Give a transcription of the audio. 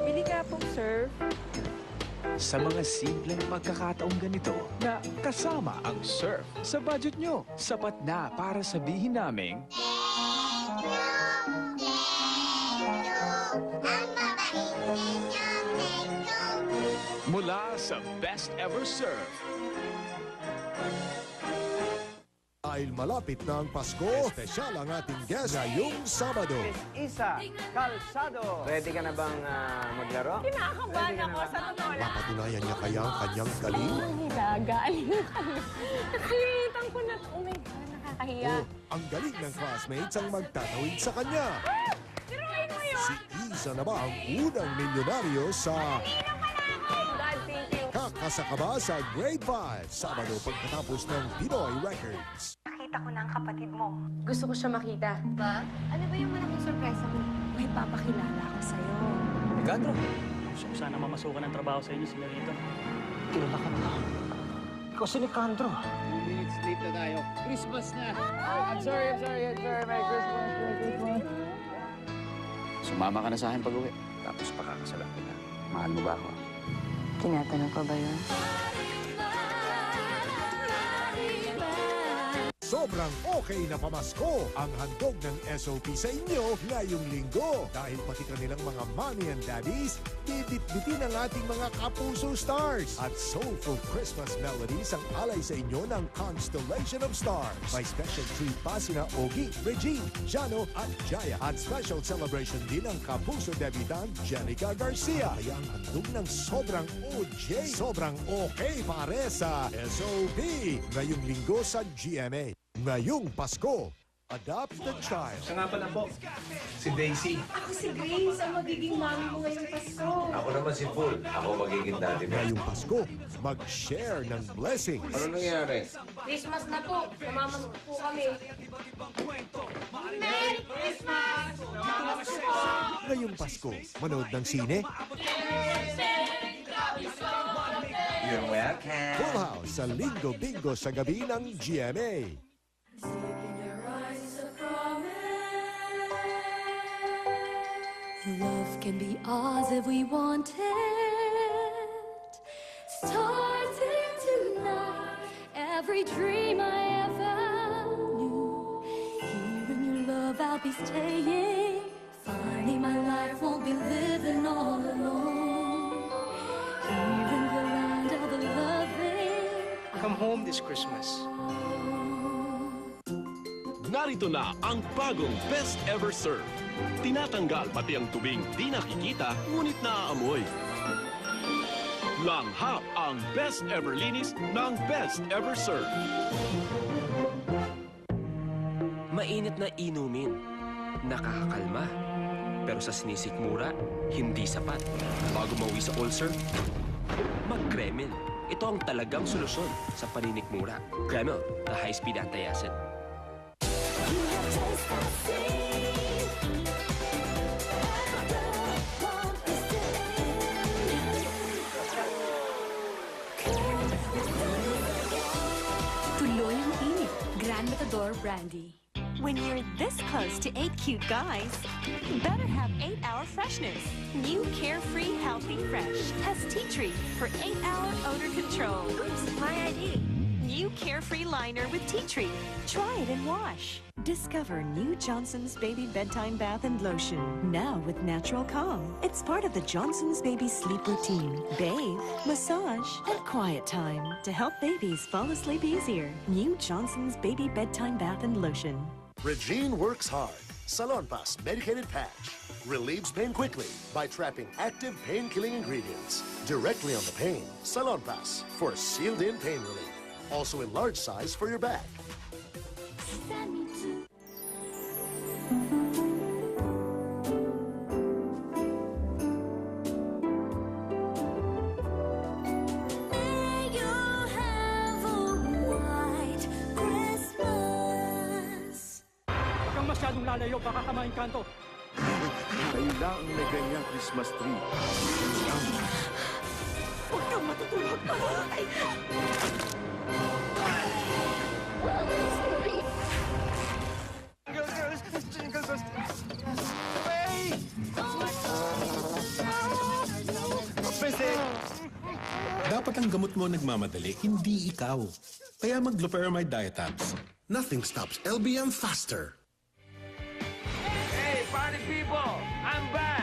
Pabili ka pong surf. Sa mga simpleng pagkakataong ganito na kasama ang surf sa budget nyo, sapat na para sabihin naming mula sa Best Ever Surf. Dahil malapit na ang Pasko, espesyal ang ating guest ngayong Sabado. Isa Calzado. Ready ka na bang maglaro? Kinakabahan ako sa totoo lang. Mapatunayan niya kaya ang kanyang galing? Ang hilagaan. Nakalimutan ko na. Oh my God, nakakahiya. Ang galing ng classmates ang magtatawid sa kanya. Tiruin mo yun. Si Isa na ba ang unang milyonaryo sa God, thank you. Kakasakaba sa Grade 5, Sabado pagkatapos ng Pinoy Records. Nakita ko na ang kapatid mo. Gusto ko siya makita. Ba? Ano ba yung malaking sorpresa mo? May papakilala ako sa'yo. Leandro. Gusto ko sana mamasukan ng trabaho sa inyo, senyorita. Kilala ka na. Ikaw si Nicandro. 2 minutes late na tayo. Christmas na. I'm sorry. Merry Christmas. Sumama ka na sa akin pag-uwi. Tapos pakakasalan kita. Mahal mo ba ako? Tinatanong ko ba yun? Sobrang okay na pamasko ang handog ng SOP sa inyo ngayong linggo. Dahil pati kanilang mga mommy and daddies, bibit-bitin ang ating mga kapuso stars. At soulful Christmas melodies ang alay sa inyo ng Constellation of Stars. May special treat pa sina Ogie, Regine, Jano at Jaya. At special celebration din ang kapuso debutant Jenica Garcia. Kaya ang handog ng sobrang OJ, sobrang okay pare sa SOP ngayong linggo sa GMA. Ngayong Pasko, adopt the child. Siya nga pala po, si Daisy. Ako si Grace, ang magiging mami mo ngayong Pasko. Ako naman si Paul. Ako magiging daddy mo. Ngayong Pasko, mag-share ng blessings. Ano nangyari? Christmas na po. Namamas po kami. Merry Christmas! Ngayong Pasko, manood ng sine, You're welcome. Full House sa Linggo Bingo sa gabi ng GMA. Love can be ours if we want it. Starting tonight, every dream I ever knew. Here in your love, I'll be staying. Finally, my life won't be living all alone. Here in the land of the loving. Come home this Christmas. Narito na ang bagong Best Ever Surf. Tinatanggal pati ang tubing di nakikita, ngunit naaamoy. Langhap ang Best Ever Linis ng Best Ever Surf. Mainit na inumin, nakakakalma. Pero sa sinisikmura, hindi sapat. Bago mauwi sa ulcer, mag-Kremil. Ito ang talagang solusyon sa paninikmura. Kremil, the high-speed anti-acid. Tuloy ang init. Grand Matador Brandy. When you're this close to 8 cute guys, you better have 8-hour freshness. New Carefree Healthy Fresh has tea tree for 8-hour odor control. Oops, my ID. New Carefree Liner with tea tree. Try it and wash. Discover new Johnson's Baby Bedtime Bath and Lotion. Now with Natural Calm. It's part of the Johnson's Baby sleep routine. Bathe, massage, and quiet time to help babies fall asleep easier. New Johnson's Baby Bedtime Bath and Lotion. Regine works hard. Salonpas medicated patch relieves pain quickly by trapping active pain-killing ingredients directly on the pain. Salonpas for sealed-in pain relief. Also in large size for your back. May you have a white Christmas. Huwag kang masyadong lalayo, baka ka maingkanto. Kailangan may ganyang Christmas tree. Huwag kang matutulog pa! Jingle bells, jingle bells. Away! Dapat ang gamot mo nagmamadali, hindi ikaw. Kaya mag-Loperamide Diatabs. Nothing stops LBM faster. Hey, party people! I'm back!